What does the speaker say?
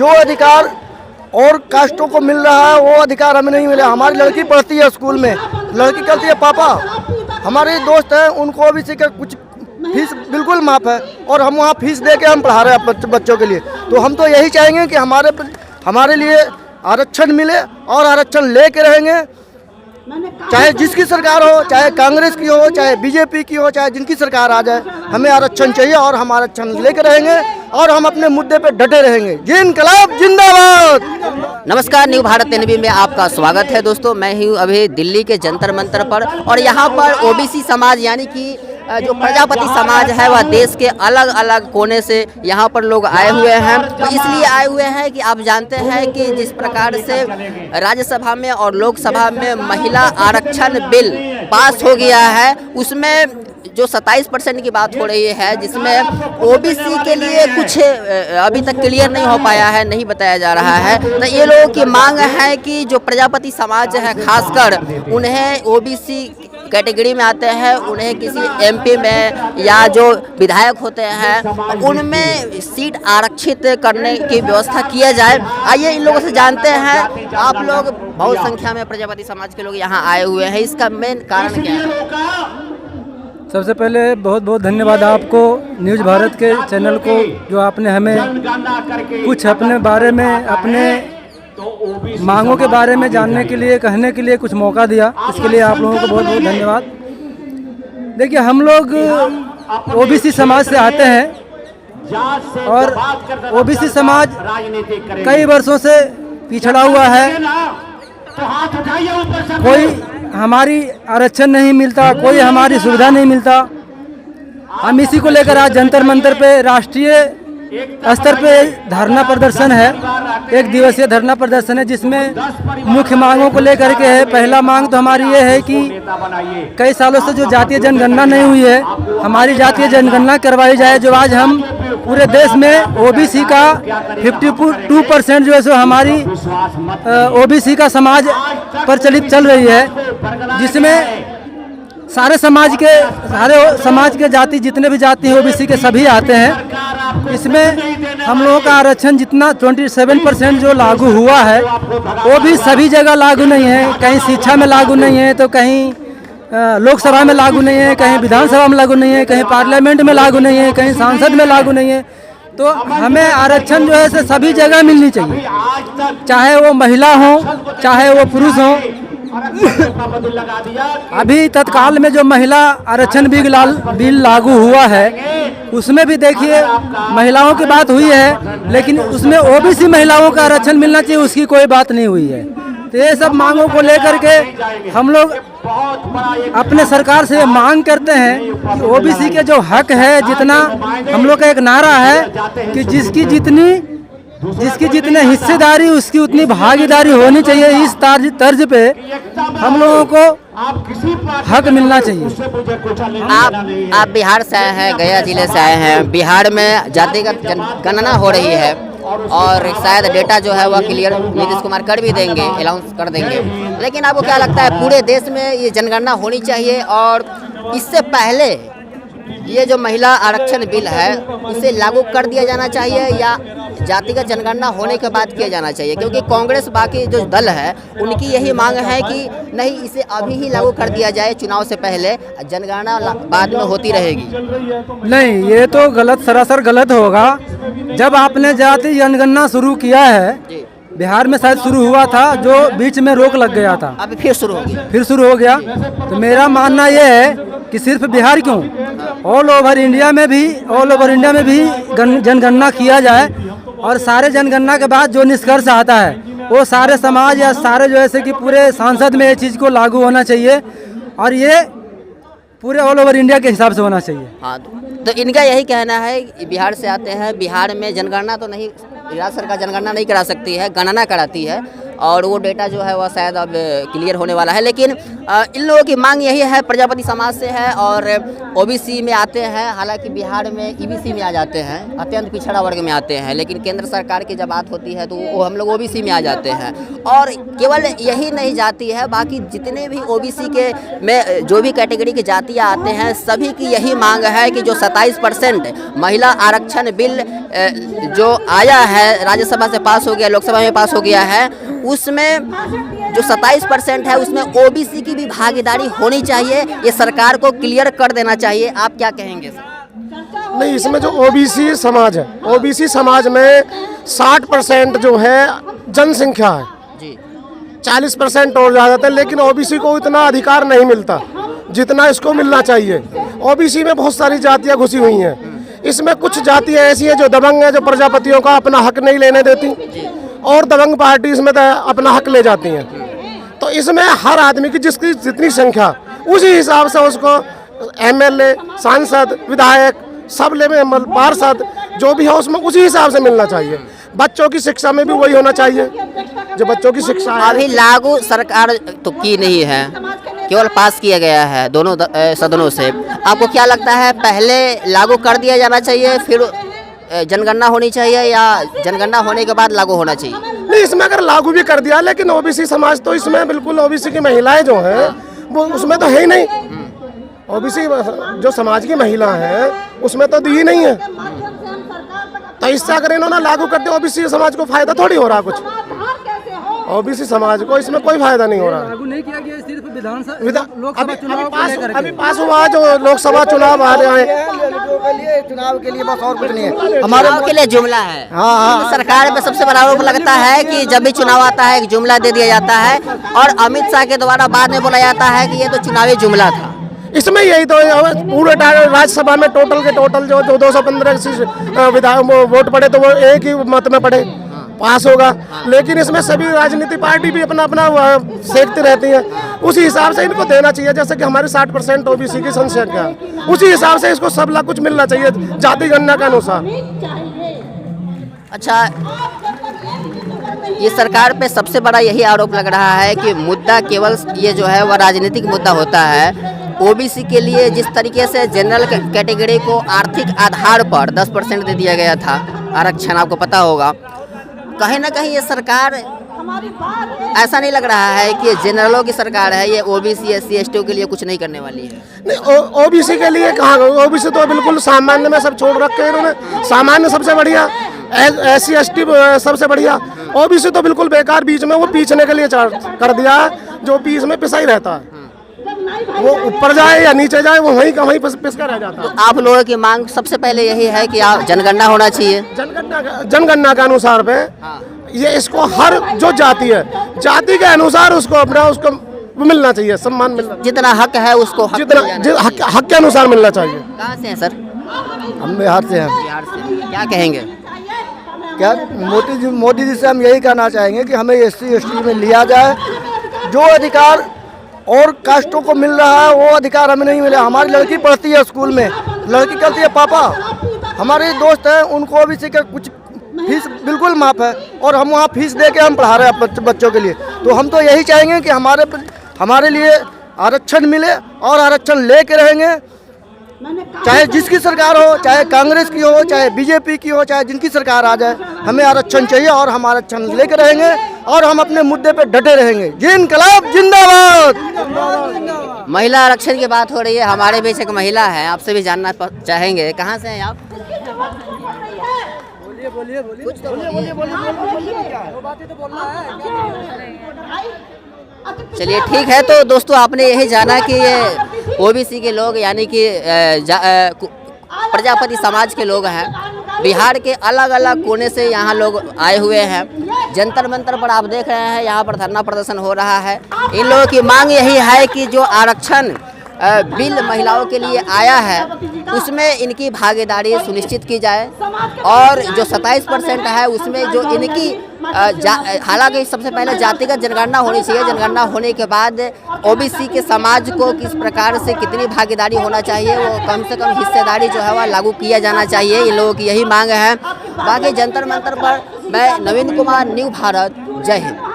जो अधिकार और कास्टों को मिल रहा है वो अधिकार हमें नहीं मिला। हमारी लड़की पढ़ती है स्कूल में, लड़की कहती है पापा, हमारे दोस्त हैं उनको ओबीसी का कुछ फीस बिल्कुल माफ़ है और हम वहाँ फीस दे के हम पढ़ा रहे हैं बच्चों के लिए। तो हम तो यही चाहेंगे कि हमारे लिए आरक्षण मिले और आरक्षण लेके रहेंगे, चाहे जिसकी सरकार हो, चाहे कांग्रेस की हो, चाहे बीजेपी की हो, चाहे जिनकी सरकार आ जाए, हमें आरक्षण चाहिए और हम आरक्षण लेकर रहेंगे और हम अपने मुद्दे पे डटे रहेंगे। जय इनकलाब जिंदाबाद। नमस्कार, न्यू भारत एनबी में आपका स्वागत है दोस्तों। मैं हूँ अभी दिल्ली के जंतर मंतर पर और यहाँ पर ओबीसी समाज यानी कि जो प्रजापति समाज है वह देश के अलग अलग कोने से यहाँ पर लोग आए हुए हैं। तो इसलिए आए हुए हैं कि आप जानते हैं कि जिस प्रकार से राज्यसभा में और लोकसभा में महिला आरक्षण बिल पास हो गया है, उसमें जो 27% की बात हो रही है, जिसमें ओबीसी के लिए कुछ अभी तक क्लियर नहीं हो पाया है, नहीं बताया जा रहा है। तो ये लोगों की मांग है कि जो प्रजापति समाज है खासकर उन्हें ओबीसी कैटेगरी में आते हैं, उन्हें किसी एमपी में या जो विधायक होते हैं उनमें सीट आरक्षित करने की व्यवस्था किया जाए। आइए इन लोगों से जानते हैं। आप लोग बहुत संख्या में प्रजापति समाज के लोग यहाँ आए हुए हैं, इसका मेन कारण क्या है? सबसे पहले बहुत बहुत धन्यवाद आपको, न्यूज़ भारत के चैनल को, जो आपने हमें कुछ अपने बारे में, अपने मांगों के बारे में जानने के लिए, कहने के लिए कुछ मौका दिया। इसके लिए आप लोगों को बहुत बहुत धन्यवाद। देखिए, हम लोग ओबीसी समाज से आते हैं और ओबीसी समाज कई वर्षों से पिछड़ा हुआ है। कोई हमारी आरक्षण नहीं मिलता, कोई हमारी सुविधा नहीं मिलता। हम इसी को लेकर आज जंतर मंतर पे राष्ट्रीय स्तर पे धरना प्रदर्शन है, एक दिवसीय धरना प्रदर्शन है, जिसमें मुख्य मांगों को लेकर के है। पहला मांग तो हमारी ये है कि कई सालों से जो जातीय जनगणना नहीं हुई है, हमारी जातीय जनगणना करवाई जाए। जो आज हम पूरे देश में ओबीसी का 52% जो है सो हमारी ओबीसी का समाज प्रचलित चल रही है, जिसमें सारे समाज के जाति, जितने भी जाति हैं ओबीसी के सभी आते हैं। इसमें हम लोगों का आरक्षण जितना 27% जो लागू हुआ है वो भी सभी जगह लागू नहीं है। कहीं शिक्षा में लागू नहीं है, तो कहीं लोकसभा में लागू नहीं है, कहीं विधानसभा में लागू नहीं है, कहीं पार्लियामेंट में लागू नहीं है, कहीं संसद में लागू नहीं है। तो हमें आरक्षण जो है से सभी जगह मिलनी चाहिए, चाहे वो महिला हो, चाहे वो पुरुष हो। अभी तत्काल में जो महिला आरक्षण बिल लागू हुआ है, उसमें भी देखिए महिलाओं की बात हुई है, लेकिन उसमें ओबीसी महिलाओं का आरक्षण मिलना चाहिए, उसकी कोई बात नहीं हुई है। तो ये सब मांगों को लेकर के हम लोग अपने सरकार से मांग करते हैं कि ओबीसी के जो हक है, जितना हम लोग का एक नारा है कि जिसकी जितने हिस्सेदारी उसकी उतनी भागीदारी होनी चाहिए। इस तर्ज पे हम लोगों को हक मिलना चाहिए। आप बिहार से आए हैं, गया जिले से आए हैं। बिहार में जातिगत जनगणना हो रही है और शायद डेटा जो है वह क्लियर नीतीश कुमार कर भी देंगे, अनाउंस कर देंगे। लेकिन आपको क्या लगता है, पूरे देश में ये जनगणना होनी चाहिए और इससे पहले ये जो महिला आरक्षण बिल है उसे लागू कर दिया जाना चाहिए या जातिगत जनगणना होने के बाद किया जाना चाहिए? क्योंकि कांग्रेस, बाकी जो दल है, उनकी यही मांग है कि नहीं, इसे अभी ही लागू कर दिया जाए, चुनाव से पहले, जनगणना बाद में होती रहेगी। नहीं, ये तो गलत, सरासर गलत होगा। जब आपने जाति जनगणना शुरू किया है, बिहार में शायद शुरू हुआ था, जो बीच में रोक लग गया था, अभी फिर शुरू हो गया। तो मेरा मानना ये है कि सिर्फ बिहार क्यों, ऑल ओवर इंडिया में भी जनगणना किया जाए और सारे जनगणना के बाद जो निष्कर्ष आता है वो सारे समाज या सारे जो ऐसे कि पूरे सांसद में ये चीज़ को लागू होना चाहिए और ये पूरे ऑल ओवर इंडिया के हिसाब से होना चाहिए। हाँ, तो इनका यही कहना है, बिहार से आते हैं। बिहार में जनगणना तो नहीं, राज्य सरकार जनगणना नहीं करा सकती है, गणना कराती है और वो डेटा जो है वह शायद अब क्लियर होने वाला है। लेकिन इन लोगों की मांग यही है, प्रजापति समाज से है और ओबीसी में आते हैं। हालांकि बिहार में ईबीसी में आ जाते हैं, अत्यंत पिछड़ा वर्ग में आते हैं, लेकिन केंद्र सरकार की जब बात होती है तो वो हम लोग ओबीसी में आ जाते हैं। और केवल यही नहीं जाति है, बाकी जितने भी ओबीसी के में जो भी कैटेगरी की जातियाँ आते हैं सभी की यही मांग है कि जो 27% महिला आरक्षण बिल जो आया है, राज्यसभा से पास हो गया, लोकसभा में पास हो गया है, उसमें जो 27% है उसमें ओबीसी की भी भागीदारी होनी चाहिए। ये सरकार को क्लियर कर देना चाहिए। आप क्या कहेंगे सर? नहीं, इसमें जो ओबीसी समाज है, ओबीसी समाज में 60% जो है जनसंख्या है जी, 40% और ज़्यादा है, लेकिन ओबीसी को इतना अधिकार नहीं मिलता जितना इसको मिलना चाहिए। ओबीसी में बहुत सारी जातियां घुसी हुई हैं। इसमें कुछ जातियां ऐसी हैं जो दबंग हैं, जो प्रजापतियों का अपना हक नहीं लेने देती, और दबंग पार्टी इसमें अपना हक ले जाती हैं। तो इसमें हर आदमी की जिसकी जितनी संख्या उसी हिसाब से उसको एमएलए, सांसद, विधायक, सब लेवल पार्षद जो भी है उसमें उसी हिसाब से मिलना चाहिए। बच्चों की शिक्षा में भी वही होना चाहिए। जो बच्चों की शिक्षा है, अभी लागू सरकार तो की नहीं है, केवल पास किया गया है दोनों सदनों से। आपको क्या लगता है, पहले लागू कर दिया जाना चाहिए, फिर जनगणना होनी चाहिए, या जनगणना होने के बाद लागू होना चाहिए? नहीं, इसमें अगर लागू भी कर दिया, लेकिन ओबीसी समाज तो इसमें बिल्कुल, ओबीसी की महिलाएं जो हैं वो उसमें तो है ही नहीं। ओबीसी जो समाज की महिला है उसमें तो दी नहीं है। तो इससे अगर इन्होंने लागू कर दिया, ओबीसी समाज को फायदा थोड़ी हो रहा कुछ। ओबीसी समाज को इसमें कोई फायदा नहीं हो रहा। लागू नहीं किया गया, सिर्फ लोकसभा अभी पास हुआ जो लोकसभा चुनाव आ रहे हैं, चुनाव के लिए बस, और कुछ नहीं है हमारे चुनाव के लिए जुमला है। हाँ। सरकार पे सबसे बड़ा आरोप लगता है कि जब भी चुनाव आता है एक जुमला दे दिया जाता है, और अमित शाह के द्वारा बाद में बोला जाता है कि ये तो चुनावी जुमला था। इसमें यही तो पूरे राज्यसभा में टोटल के टोटल जो 215 विधायक वोट पड़े तो वो एक ही मत में पड़े, पास होगा। लेकिन इसमें सभी राजनीतिक पार्टी भी अपना अपना सेकती रहती हैं। उसी हिसाब से इनको देना चाहिए, जैसे कि हमारे 60% ओबीसी की जनसंख्या, उसी हिसाब से इसको सब कुछ मिलना चाहिए जाति गणना के अनुसार। अच्छा, ये सरकार पे सबसे बड़ा यही आरोप लग रहा है कि मुद्दा केवल ये जो है वह राजनीतिक मुद्दा होता है। ओबीसी के लिए जिस तरीके से जनरल कैटेगरी को आर्थिक आधार पर 10% दे दिया गया था आरक्षण, आपको पता होगा, कहीं ना कहीं ये सरकार, ऐसा नहीं लग रहा है कि जनरलों की सरकार है, ये ओबीसी एससी एसटी के लिए कुछ नहीं करने वाली है? नहीं, ओबीसी के लिए कहाँ, ओबीसी तो बिल्कुल सामान्य में सब छोड़ रखे हैं इन्होंने। सामान्य सबसे बढ़िया, एससी एसटी सबसे बढ़िया, ओबीसी तो बिल्कुल बेकार, बीच में वो पीछने के लिए कर दिया है। जो बीच में पिसा ही रहता है, वो ऊपर जाए या नीचे जाए वो वहीं का वहीं पिसका रह जाता है। तो आप लोगों की मांग सबसे पहले यही है कि आप जनगणना होना चाहिए। जनगणना के अनुसार पे ये इसको हर जो जाति है, जाति के अनुसार उसको अपना उसको मिलना चाहिए, सम्मान मिलना, जितना हक है उसको हक के अनुसार मिलना चाहिए। कहाँ से हैं सर? हम बिहार से हैं। बिहार से। क्या कहेंगे? क्या मोदी जी से हम यही कहना चाहेंगे कि हमें एससी एसटी में लिया जाए। जो अधिकार और कास्टों को मिल रहा है वो अधिकार हमें नहीं मिला। हमारी लड़की पढ़ती है स्कूल में, लड़की कहती है पापा, हमारे दोस्त हैं उनको भी सीखे कुछ फीस बिल्कुल माफ़ है, और हम वहाँ फीस दे के हम पढ़ा रहे हैं बच्चों के लिए। तो हम तो यही चाहेंगे कि हमारे लिए आरक्षण मिले और आरक्षण ले के रहेंगे, चाहे जिसकी सरकार हो, चाहे कांग्रेस की हो, चाहे बीजेपी की हो, चाहे जिनकी सरकार आ जाए, हमें आरक्षण चाहिए और हम आरक्षण लेकर रहेंगे और हम अपने मुद्दे पे डटे रहेंगे। जिनकलाब जिंदाबाद। महिला आरक्षण की बात हो रही है, हमारे बीच एक महिला है, आपसे भी जानना चाहेंगे, कहाँ से हैं आप? चलिए ठीक है। तो दोस्तों, आपने यही जाना कि ये ओबीसी के लोग यानी कि प्रजापति समाज के लोग हैं, बिहार के अलग अलग कोने से यहाँ लोग आए हुए हैं। जंतर मंतर पर आप देख रहे हैं, यहाँ पर धरना प्रदर्शन हो रहा है। इन लोगों की मांग यही है कि जो आरक्षण बिल महिलाओं के लिए आया है उसमें इनकी भागीदारी सुनिश्चित की जाए, और जो 27% है उसमें जो इनकी हालांकि सबसे पहले जातिगत जनगणना होनी चाहिए। जनगणना होने के बाद ओबीसी के समाज को किस प्रकार से कितनी भागीदारी होना चाहिए, वो कम से कम हिस्सेदारी जो है वह लागू किया जाना चाहिए। इन लोगों की यही मांग है। बाकी जंतर मंतर पर मैं नवीन कुमार, न्यू भारत, जय हिंद।